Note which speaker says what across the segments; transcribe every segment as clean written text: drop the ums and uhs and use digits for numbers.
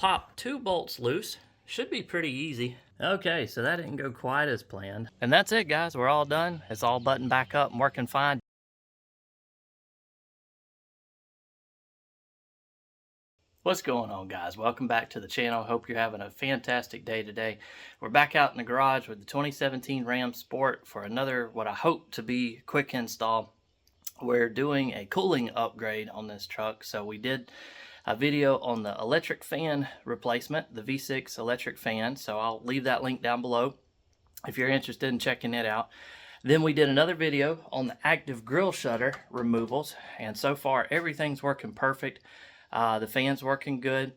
Speaker 1: pop 2 bolts loose. Should be pretty easy. Okay, so that didn't go quite as planned. And that's it, guys. We're all done. It's all buttoned back up and working fine. What's going on, guys? Welcome back to the channel. Hope you're having a fantastic day today. We're back out in the garage with the 2017 Ram Sport for another, what I hope to be, quick install. We're doing a cooling upgrade on this truck. So we did a video on the electric fan replacement, the V6 electric fan. So I'll leave that link down below if you're interested in checking it out. Then we did another video on the active grill shutter removals. And so far, everything's working perfect. The fan's working good.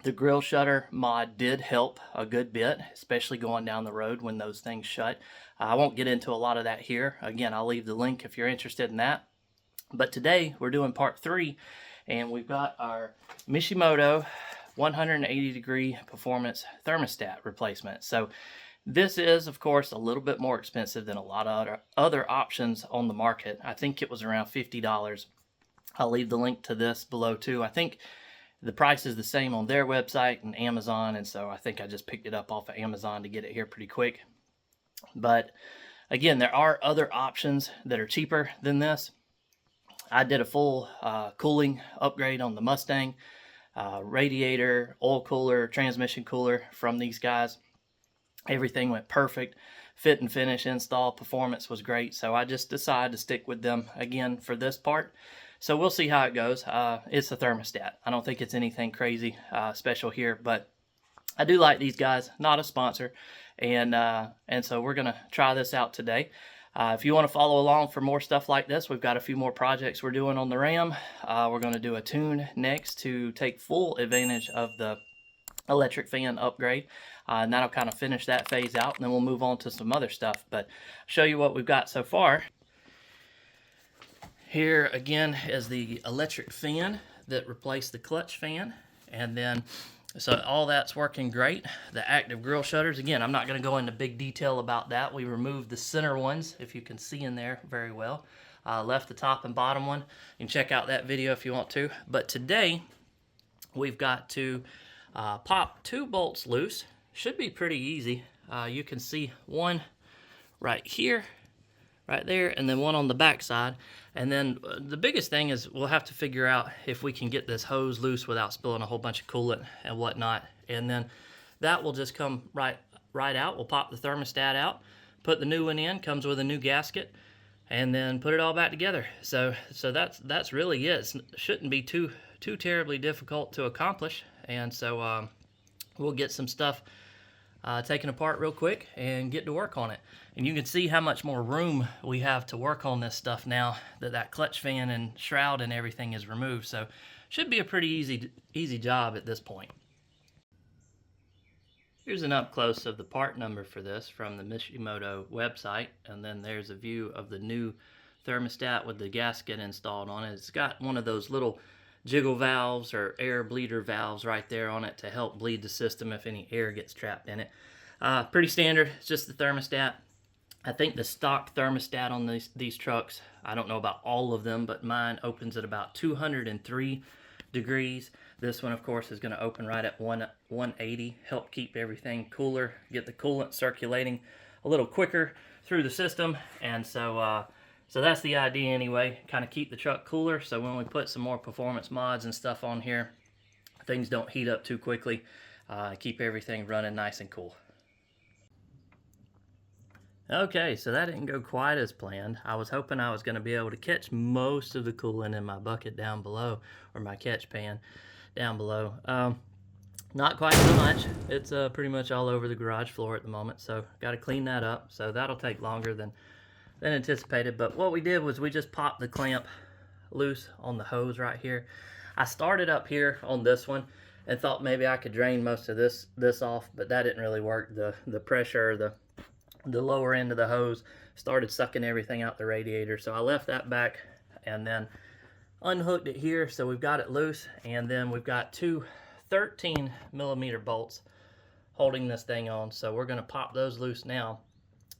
Speaker 1: The grill shutter mod did help a good bit, especially going down the road when those things shut. I won't get into a lot of that here. Again, I'll leave the link if you're interested in that. But today we're doing part 3, and we've got our Mishimoto 180 degree performance thermostat replacement. So this is, of course, a little bit more expensive than a lot of other options on the market. I think it was around $50. I'll leave the link to this below too. I think the price is the same on their website and Amazon, and so I think I just picked it up off of Amazon to get it here pretty quick. But again, there are other options that are cheaper than this. I did a full cooling upgrade on the Mustang, radiator, oil cooler, transmission cooler from these guys. Everything went perfect. Fit and finish install performance was great, so I just decided to stick with them again for this part. So we'll see how it goes. It's a thermostat. I don't think it's anything crazy special here, but I do like these guys. Not a sponsor, and so we're gonna try this out today. If you want to follow along for more stuff like this, we've got a few more projects we're doing on the Ram. We're going to do a tune next to take full advantage of the electric fan upgrade, and that'll kind of finish that phase out, and then we'll move on to some other stuff. But show you what we've got so far. Here again is the electric fan that replaced the clutch fan, and then so all that's working great. The active grill shutters, again, I'm not going to go into big detail about that. We removed the center ones, if you can see in there very well. Left the top and bottom one. You can check out that video if you want to. But today we've got to pop 2 bolts loose. Should be pretty easy. You can see one right here, right there, and then one on the back side. And then the biggest thing is we'll have to figure out if we can get this hose loose without spilling a whole bunch of coolant and whatnot. And then that will just come right out. We'll pop the thermostat out, put the new one in, comes with a new gasket, and then put it all back together. So that's really it. It shouldn't be too terribly difficult to accomplish. And so we'll get some stuff taken apart real quick and get to work on it. And you can see how much more room we have to work on this stuff now that clutch fan and shroud and everything is removed. So should be a pretty easy job at this point. Here's an up close of the part number for this from the Mishimoto website, and then there's a view of the new thermostat with the gasket installed on it. It's got one of those little jiggle valves or air bleeder valves right there on it to help bleed the system if any air gets trapped in it. Pretty standard. It's just the thermostat. I think the stock thermostat on these trucks, I don't know about all of them, but mine opens at about 203 degrees. This one, of course, is going to open right at 180, help keep everything cooler, get the coolant circulating a little quicker through the system. And so that's the idea anyway, kind of keep the truck cooler, so when we put some more performance mods and stuff on here, things don't heat up too quickly, keep everything running nice and cool. Okay, so that didn't go quite as planned. I was hoping I was going to be able to catch most of the coolant in my bucket down below, or my catch pan down below. Not quite so much. It's pretty much all over the garage floor at the moment, so got to clean that up. So that'll take longer than anticipated. But what we did was we just popped the clamp loose on the hose right here. I started up here on this one and thought maybe I could drain most of this off, but that didn't really work. The pressure, the lower end of the hose started sucking everything out the radiator, so I left that back and then unhooked it here, so we've got it loose. And then we've got 2 13mm bolts holding this thing on, so we're going to pop those loose now,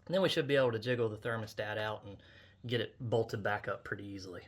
Speaker 1: and then we should be able to jiggle the thermostat out and get it bolted back up pretty easily.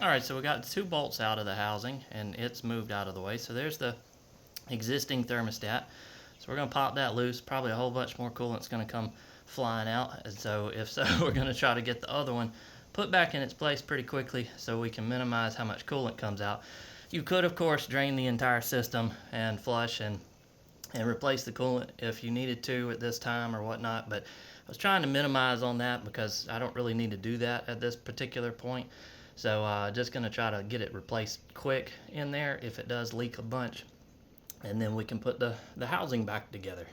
Speaker 1: All right, so we got 2 bolts out of the housing and it's moved out of the way. So there's the existing thermostat. So we're gonna pop that loose. Probably a whole bunch more coolant's gonna come flying out. And so if so, we're gonna try to get the other one put back in its place pretty quickly so we can minimize how much coolant comes out. You could, of course, drain the entire system and flush and replace the coolant if you needed to at this time or whatnot, but I was trying to minimize on that because I don't really need to do that at this particular point. So just gonna try to get it replaced quick in there if it does leak a bunch, and then we can put the housing back together.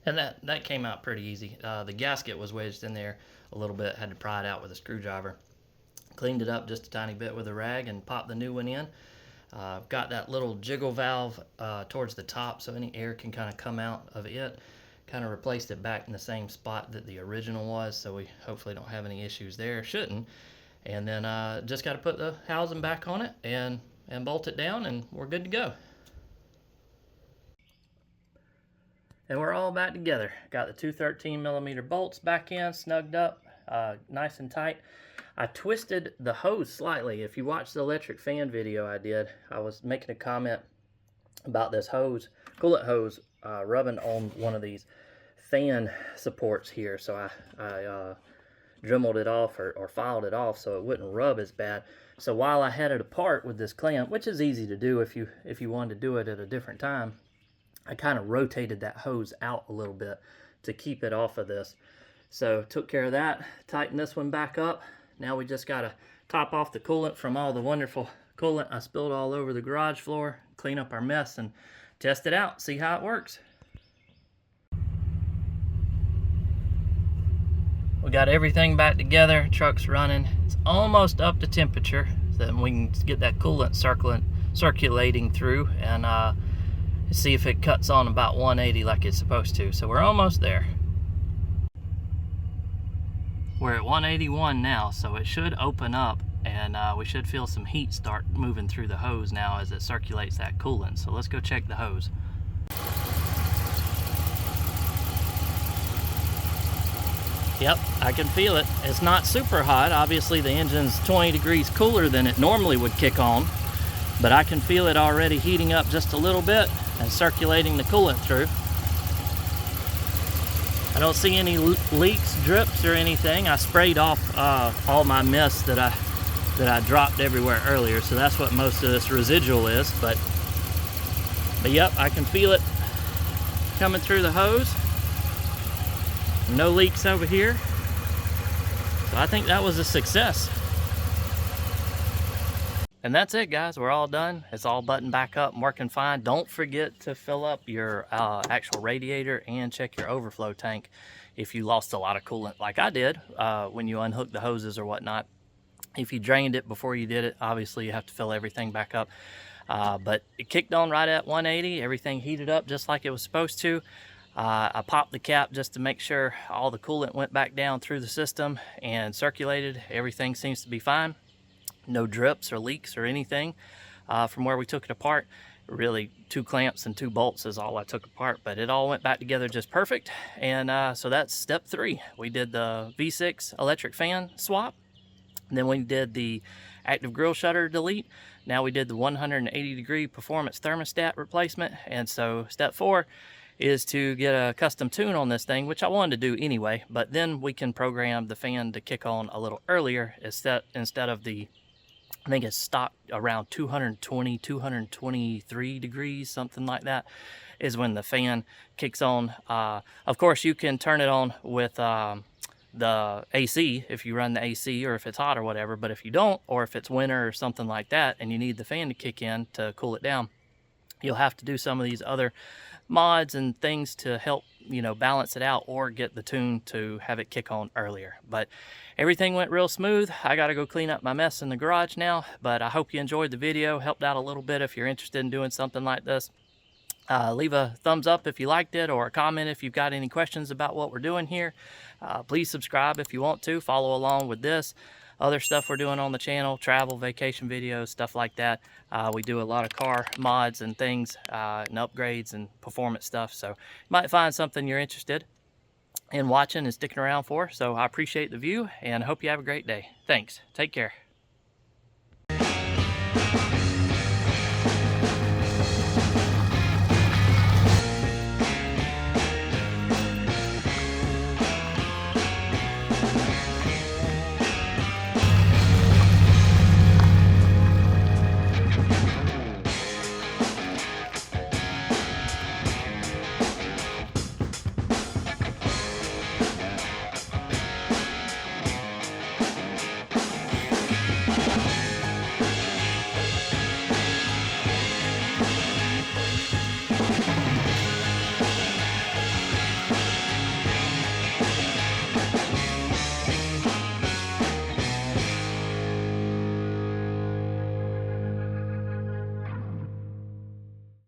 Speaker 1: And that came out pretty easy. The gasket was wedged in there a little bit, had to pry it out with a screwdriver. Cleaned it up just a tiny bit with a rag and popped the new one in. Got that little jiggle valve towards the top so any air can kind of come out of it. Kind of replaced it back in the same spot that the original was, so we hopefully don't have any issues there. Shouldn't. And then just got to put the housing back on it and bolt it down, and we're good to go. And we're all back together. Got the 2 13mm bolts back in, snugged up, nice and tight. I twisted the hose slightly. If you watched the electric fan video I did, I was making a comment about this hose, coolant hose, rubbing on one of these fan supports here. So I dremeled it off or filed it off so it wouldn't rub as bad. So while I had it apart with this clamp, which is easy to do if you wanted to do it at a different time, I kind of rotated that hose out a little bit to keep it off of this. So took care of that, tightened this one back up. Now we just got to top off the coolant from all the wonderful coolant I spilled all over the garage floor, clean up our mess, and test it out, see how it works. We got everything back together, truck's running. It's almost up to temperature, so that we can get that coolant circulating through and see if it cuts on about 180 like it's supposed to. So we're almost there. We're at 181 now, so it should open up and we should feel some heat start moving through the hose now as it circulates that coolant. So let's go check the hose. Yep, I can feel it. It's not super hot. Obviously the engine's 20 degrees cooler than it normally would kick on, but I can feel it already heating up just a little bit and circulating the coolant through. I don't see any leaks, drips, or anything. I sprayed off all my mess that I dropped everywhere earlier, so that's what most of this residual is. But yep, I can feel it coming through the hose. No leaks over here. So I think that was a success. And that's it, guys. We're all done. It's all buttoned back up and working fine. Don't forget to fill up your actual radiator and check your overflow tank if you lost a lot of coolant like I did when you unhooked the hoses or whatnot. If you drained it before you did it, obviously you have to fill everything back up. But it kicked on right at 180. Everything heated up just like it was supposed to. I popped the cap just to make sure all the coolant went back down through the system and circulated. Everything seems to be fine. No drips or leaks or anything from where we took it apart. Really, 2 clamps and 2 bolts is all I took apart, but it all went back together just perfect. And so that's step 3. We did the V6 electric fan swap. Then we did the active grill shutter delete. Now we did the 180-degree performance thermostat replacement. And so step 4 is to get a custom tune on this thing, which I wanted to do anyway, but then we can program the fan to kick on a little earlier instead of the, I think it's stock around 220, 223 degrees, something like that, is when the fan kicks on. Of course, you can turn it on with the AC if you run the AC or if it's hot or whatever, but if you don't, or if it's winter or something like that and you need the fan to kick in to cool it down, you'll have to do some of these other mods and things to help, you know, balance it out or get the tune to have it kick on earlier. But everything went real smooth. I got to go clean up my mess in the garage now, but I hope you enjoyed the video, helped out a little bit. If you're interested in doing something like this, leave a thumbs up if you liked it, or a comment if you've got any questions about what we're doing here. Please subscribe if you want to. Follow along with this. Other stuff we're doing on the channel, travel, vacation videos, stuff like that. We do a lot of car mods and things, and upgrades and performance stuff. So you might find something you're interested in watching and sticking around for. So I appreciate the view and hope you have a great day. Thanks. Take care.